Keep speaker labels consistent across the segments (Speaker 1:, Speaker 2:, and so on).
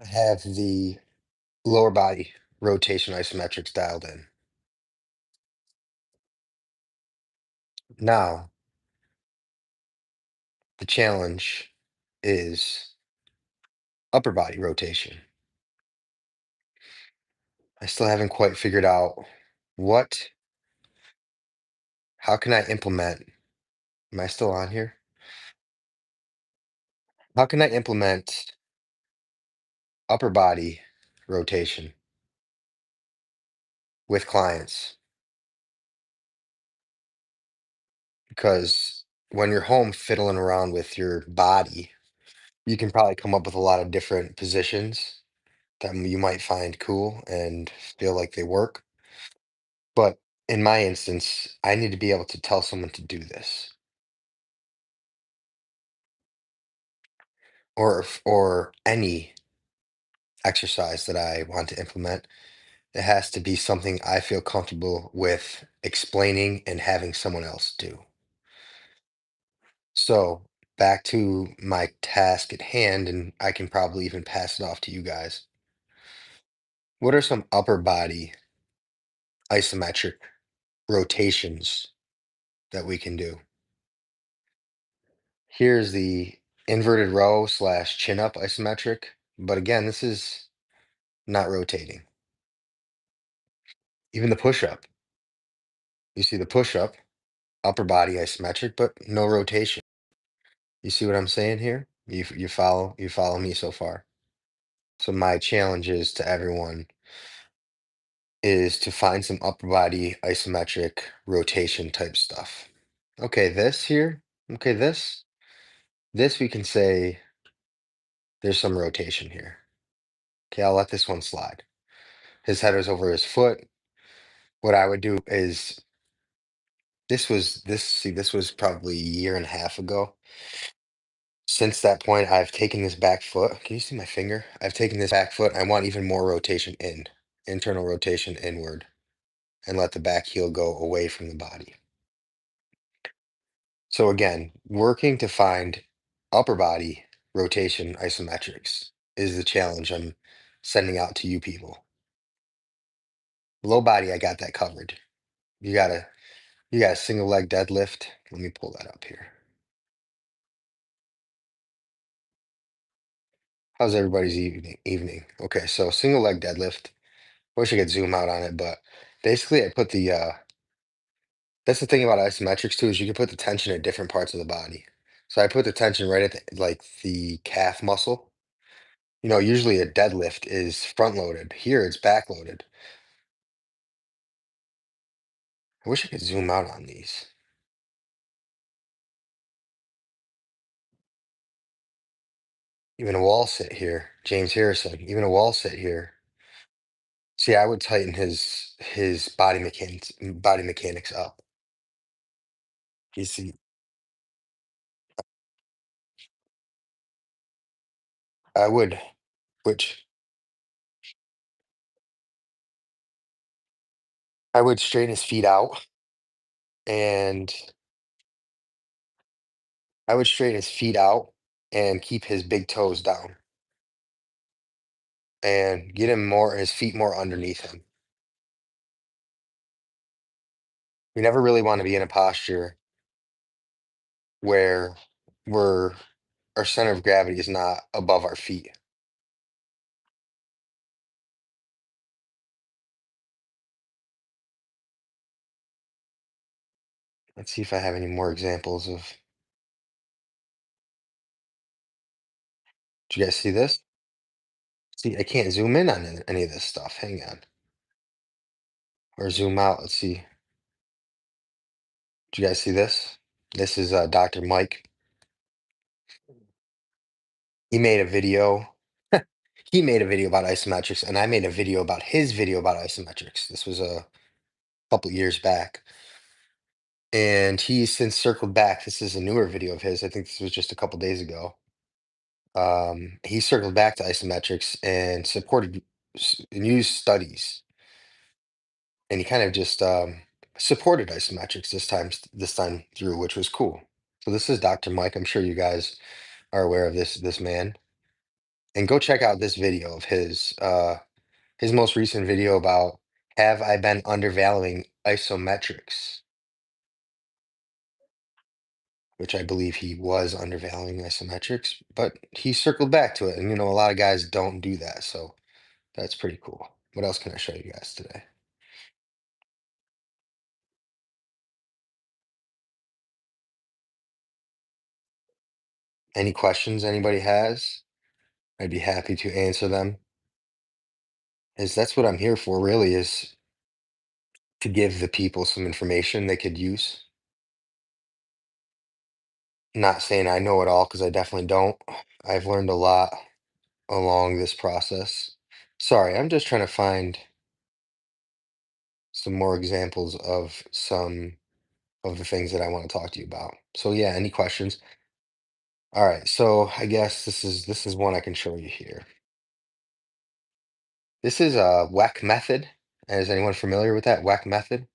Speaker 1: I have the lower body rotation isometrics dialed in. Now, the challenge is upper body rotation. I still haven't quite figured out what, how can I implement, am I still on here? How can I implement upper body rotation with clients? Because when you're home fiddling around with your body, you can probably come up with a lot of different positions that you might find cool and feel like they work. But in my instance, I need to be able to tell someone to do this, or any exercise that I want to implement. It has to be something I feel comfortable with explaining and having someone else do. So back to my task at hand, and I can probably even pass it off to you guys. What are some upper body isometric rotations that we can do? Here's the inverted row slash chin up isometric. But again, this is not rotating. Even the push up. You see the push up, upper body isometric, but no rotation. You see what I'm saying here? You follow me so far. So my challenge is to everyone is to find some upper body isometric rotation type stuff. Okay, this here. Okay, this we can say there's some rotation here. Okay, I'll let this one slide. His head is over his foot. What I would do is this was probably a year and a half ago. Since that point, I've taken this back foot. Can you see my finger? I've taken this back foot. I want even more rotation internal rotation inward, and let the back heel go away from the body. So again, working to find upper body rotation isometrics is the challenge I'm sending out to you people. Low body, I got that covered. You got a single leg deadlift. Let me pull that up here. How's everybody's evening? Okay, so single leg deadlift. Wish I could zoom out on it, but basically I put the that's the thing about isometrics too, is you can put the tension at different parts of the body. So I put the tension right at like the calf muscle. Usually a deadlift is front loaded. Here it's back loaded. I wish I could zoom out on these. Even a wall sit here, James Harrison, even a wall sit here. See, I would tighten his body mechanics up. You see, I would, which I would straighten his feet out, and I would straighten his feet out and keep his big toes down and get his feet more underneath him. We never really want to be in a posture where we're our center of gravity is not above our feet. Let's see if I have any more examples of. Do you guys see this? See, I can't zoom in on any of this stuff. Hang on. Or zoom out. Let's see. Do you guys see this? This is Dr. Mike. He made a video. He made a video about isometrics, and I made a video about his video about isometrics. This was a couple years back. And he's since circled back. This is a newer video of his. I think this was just a couple days ago. He circled back to isometrics and supported and used studies, and he kind of just supported isometrics this time through, which was cool. So this is Dr. Mike. I'm sure you guys are aware of this man. And go check out this video of his most recent video about have I been undervaluing isometrics, which I believe he was undervaluing isometrics, but he circled back to it. And a lot of guys don't do that, so that's pretty cool. What else can I show you guys today? Any questions anybody has? I'd be happy to answer them. Is that's what I'm here for, really, is to give the people some information they could use. Not saying I know it all, because I definitely don't. I've learned a lot along this process. Sorry, I'm just trying to find some more examples of some of the things that I want to talk to you about. So yeah, any questions? All right, so I guess this is one I can show you here. This is a WEC method. Is anyone familiar with that WEC method?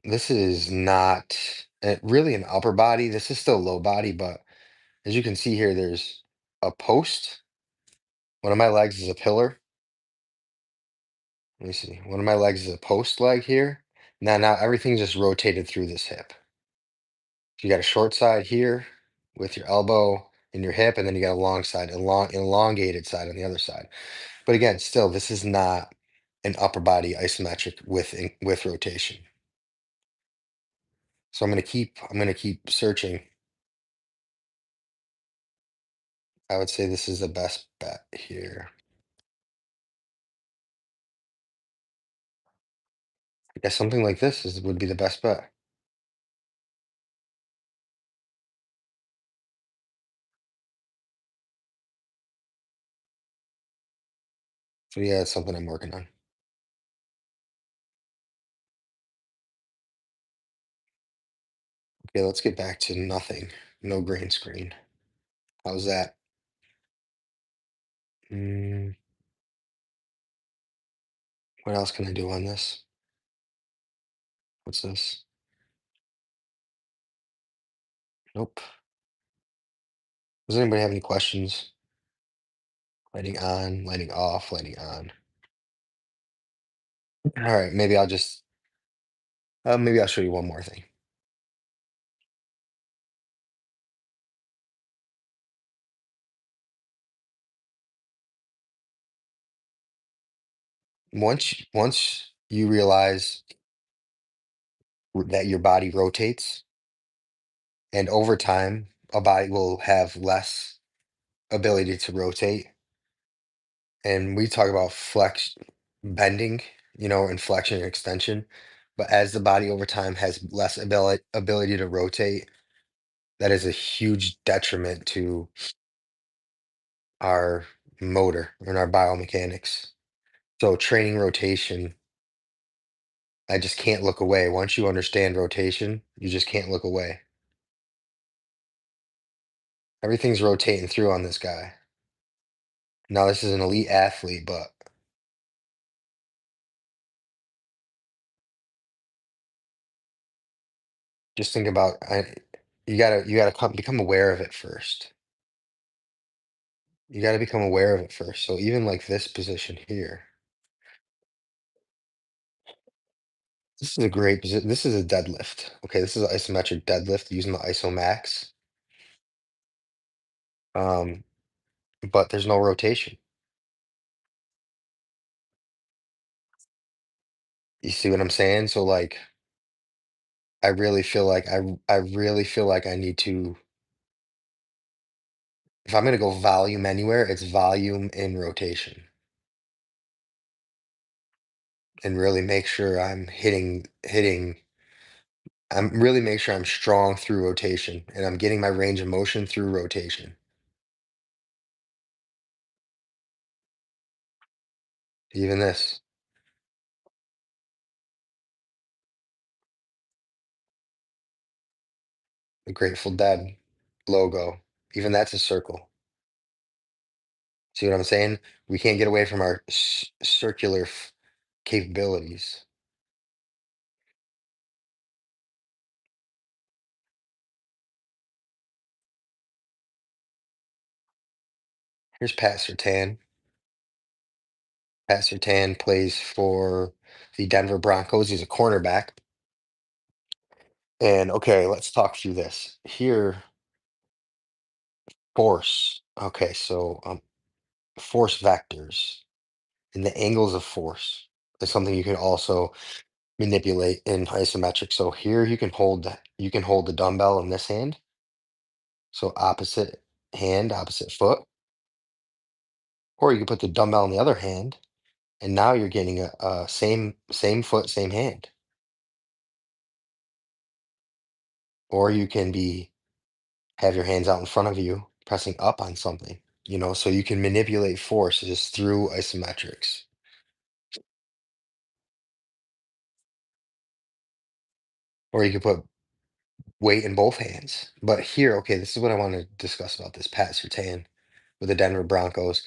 Speaker 1: This is not really an upper body. This is still low body, but as you can see here, there's a post. One of my legs is a pillar. Let me see. One of my legs is a post leg here. Now everything's just rotated through this hip. So you got a short side here with your elbow and your hip, and then you got a long side, elongated side on the other side. But again, still, this is not an upper body isometric with rotation. So I'm gonna keep searching. I would say this is the best bet here. I guess something like this would be the best bet. So yeah, it's something I'm working on. Okay, let's get back to nothing. No green screen. How's that? Mm, what else can I do on this? What's this? Nope. Does anybody have any questions? Lighting on, lighting off, lighting on. All right, maybe I'll show you one more thing. Once you realize that your body rotates, and over time, a body will have less ability to rotate. And we talk about bending, and flexion and extension. But as the body over time has less ability to rotate, that is a huge detriment to our motor and our biomechanics. So training rotation, I just can't look away. Once you understand rotation, you just can't look away. Everything's rotating through on this guy. Now, this is an elite athlete, but just think about you gotta become aware of it first. You gotta become aware of it first. So even like this position here, this is a great position. This is a deadlift. Okay, this is an isometric deadlift using the Isomax. Um, but there's no rotation. You see what I'm saying? So like I really feel like I need to, if I'm gonna go volume anywhere, it's volume in rotation, and really make sure I'm really make sure I'm strong through rotation, and I'm getting my range of motion through rotation. Even this, the Grateful Dead logo, even that's a circle. See what I'm saying? We can't get away from our circular capabilities. Here's Pat Surtain. Pat Surtain plays for the Denver Broncos. He's a cornerback. And okay, let's talk through this. Here, force. Okay, so force vectors and the angles of force is something you can also manipulate in isometric. So here you can hold the dumbbell in this hand. So opposite hand, opposite foot, or you can put the dumbbell in the other hand, and now you're getting a same foot, same hand. Or you can be have your hands out in front of you, pressing up on something, so you can manipulate forces through isometrics. Or you could put weight in both hands. But here, okay, this is what I want to discuss about this Pat Surtain with the Denver Broncos.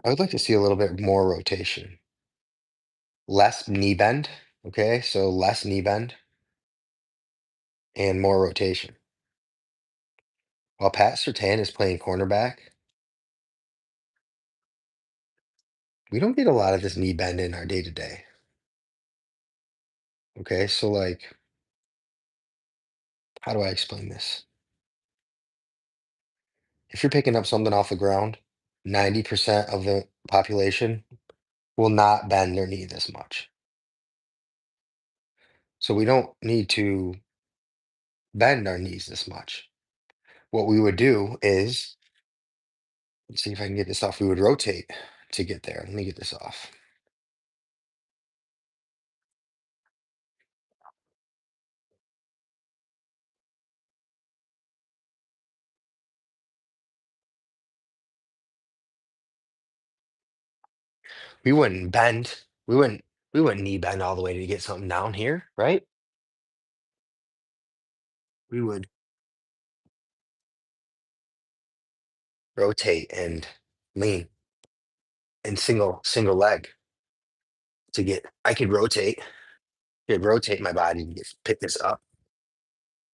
Speaker 1: I would like to see a little bit more rotation, less knee bend. Okay, so less knee bend and more rotation. While Pat Surtain is playing cornerback, we don't get a lot of this knee bend in our day to day. Okay, so like, how do I explain this? If you're picking up something off the ground, 90% of the population will not bend their knee this much. So we don't need to bend our knees this much. What we would do is, let's see if I can get this off. We would rotate to get there. Let me get this off. We wouldn't bend. We wouldn't knee bend all the way to get something down here, right? We would rotate and lean and single leg to get. I could rotate my body to pick this up.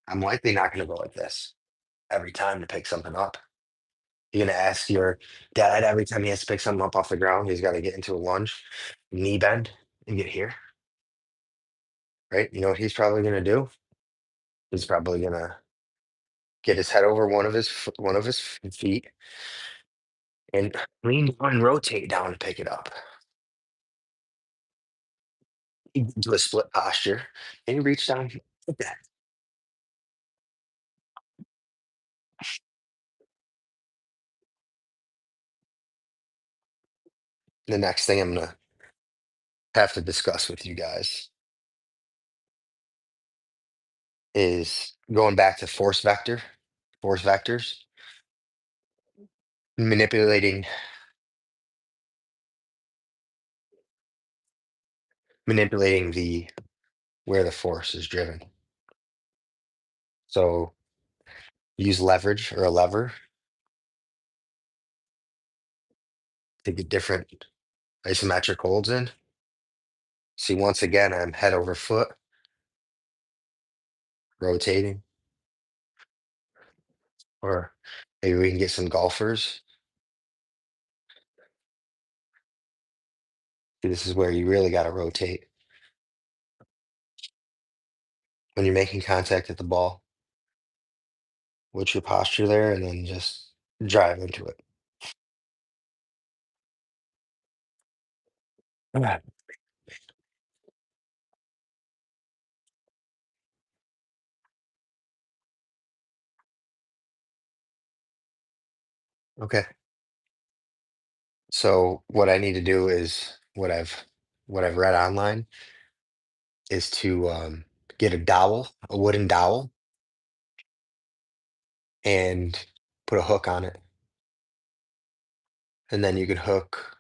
Speaker 1: I'm likely not going to go like this every time to pick something up. You're going to ask your dad every time he has to pick something up off the ground, he's got to get into a lunge, knee bend, and get here, right? You know what he's probably going to do? He's probably going to get his head over one of his feet and lean down and rotate down to pick it up. You do a split posture and you reach down like that. The next thing I'm going to have to discuss with you guys is going back to force vectors, manipulating manipulating the where the force is driven. So use leverage or a lever to get different isometric holds in. See, once again, I'm head over foot, rotating, or maybe we can get some golfers. See, this is where you really got to rotate when you're making contact at the ball. What's your posture there? And then just drive into it. Okay. Okay. So what I need to do is what I've read online is to get a dowel, a wooden dowel, and put a hook on it. And then you can hook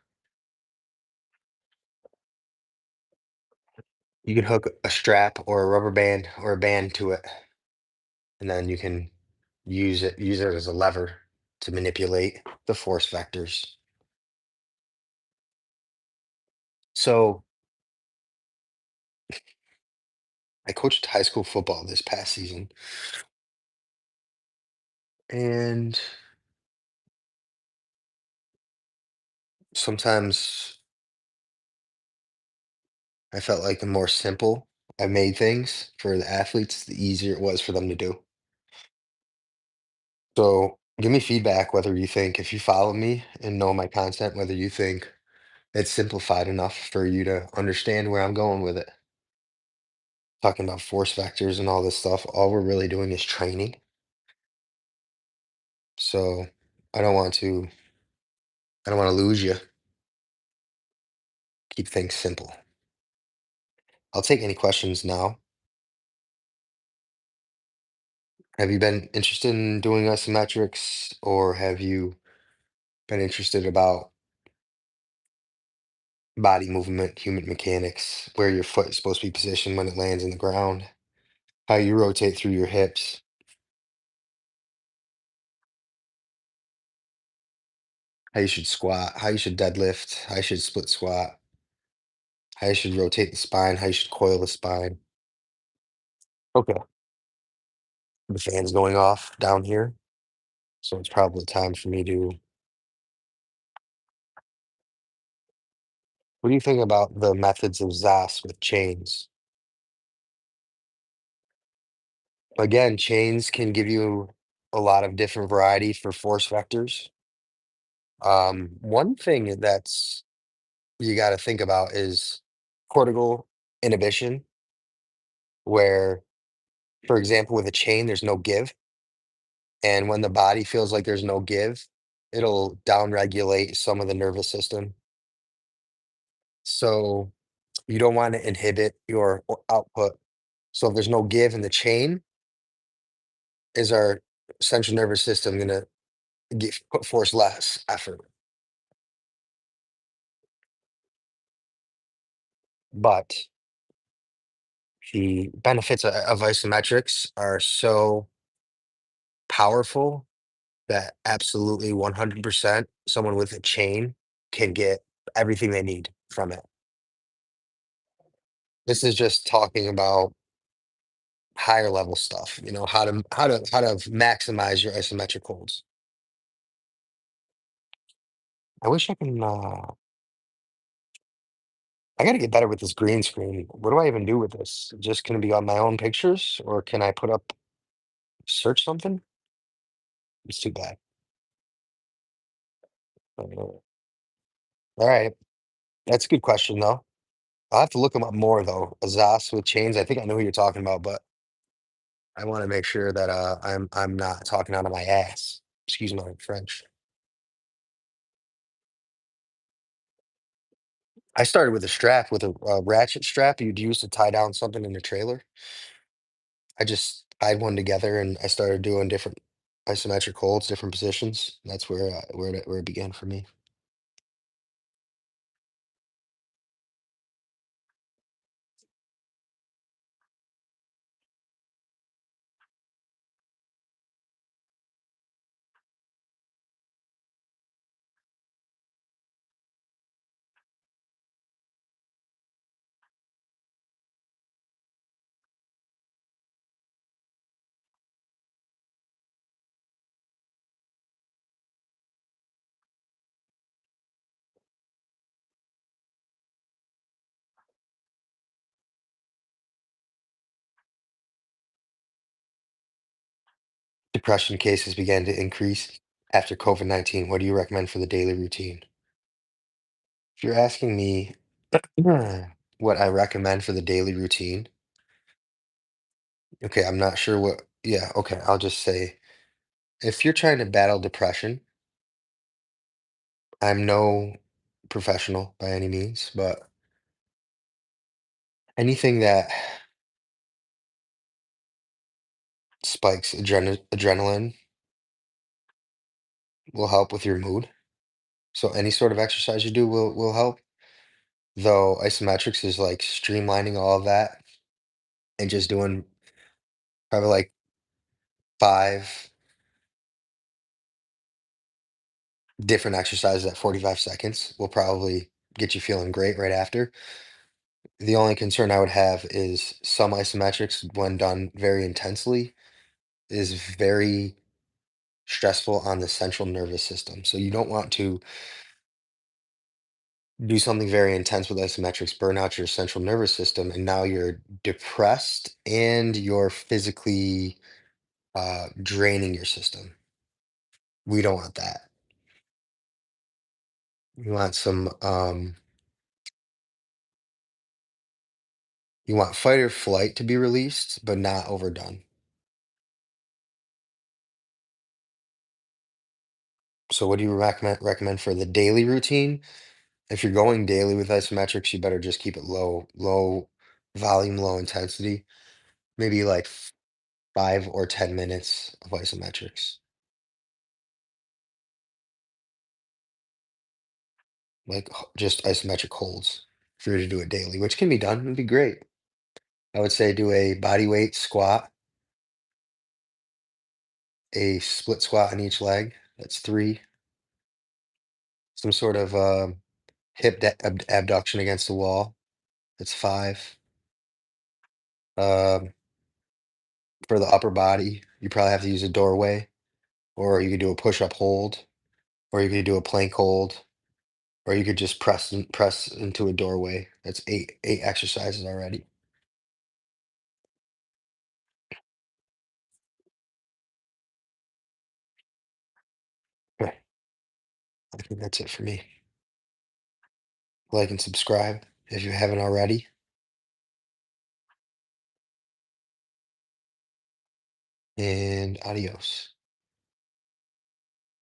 Speaker 1: a strap or a rubber band or a band to it, and then you can use it as a lever to manipulate the force vectors. So I coached high school football this past season, And sometimes I felt like the more simple I made things for the athletes, the easier it was for them to do. So give me feedback whether you think, if you follow me and know my content, whether you think it's simplified enough for you to understand where I'm going with it. Talking about force vectors and all this stuff, all we're really doing is training. So I don't want to, I don't want to lose you. Keep things simple. I'll take any questions now. Have you been interested in doing isometrics, or have you been interested about body movement, human mechanics, where your foot is supposed to be positioned when it lands in the ground, how you rotate through your hips, how you should squat, how you should deadlift, how you should split squat, how you should rotate the spine, how you should coil the spine. Okay, the fan's going off down here, so it's probably time for me to. What do you think about the methods of ZAS with chains? Again, chains can give you a lot of different variety for force vectors. One thing that's you got to think about is cortical inhibition, where, for example, with a chain, there's no give. And when the body feels like there's no give, it'll downregulate some of the nervous system. So you don't want to inhibit your output. So if there's no give in the chain, is our central nervous system going to put forth less effort? But the benefits of isometrics are so powerful that absolutely 100% someone with a chain can get everything they need from it. This is just talking about higher level stuff, how to maximize your isometric holds. I wish I can I gotta get better with this green screen. What do I even do with this? Just gonna be on my own pictures, or can I put up search something? It's too bad. All right. That's a good question though. I'll have to look them up more though. Azaz with chains. I think I know who you're talking about, but I want to make sure that I'm not talking out of my ass. Excuse my French. I started with a strap, with a ratchet strap you'd use to tie down something in the trailer. I just tied one together and I started doing different isometric holds, different positions. That's where it began for me. Depression cases began to increase after COVID-19. What do you recommend for the daily routine? If you're asking me what I recommend for the daily routine, okay, I'm not sure what. Yeah, okay, I'll just say if you're trying to battle depression, I'm no professional by any means, but anything that spikes adrenaline will help with your mood. So any sort of exercise you do will help. Though isometrics is like streamlining all of that and just doing probably like 5 different exercises at 45 seconds will probably get you feeling great right after. The only concern I would have is some isometrics, when done very intensely, is very stressful on the central nervous system. So you don't want to do something very intense with isometrics, burn out your central nervous system, and now you're depressed and you're physically draining your system. We don't want that. You want you want fight or flight to be released, but not overdone. So what do you recommend for the daily routine? If you're going daily with isometrics, you better just keep it low volume, low intensity. Maybe like 5 or 10 minutes of isometrics, like just isometric holds. If you were to do it daily, which can be done, it'd be great. I would say do a body weight squat, a split squat on each leg. That's three. Some sort of abduction against the wall. That's five. Um, for the upper body, you probably have to use a doorway, or you could do a push-up hold, or you could do a plank hold, or you could just press into a doorway. That's eight exercises already. Okay, I think that's it for me. Like and subscribe if you haven't already, and adios.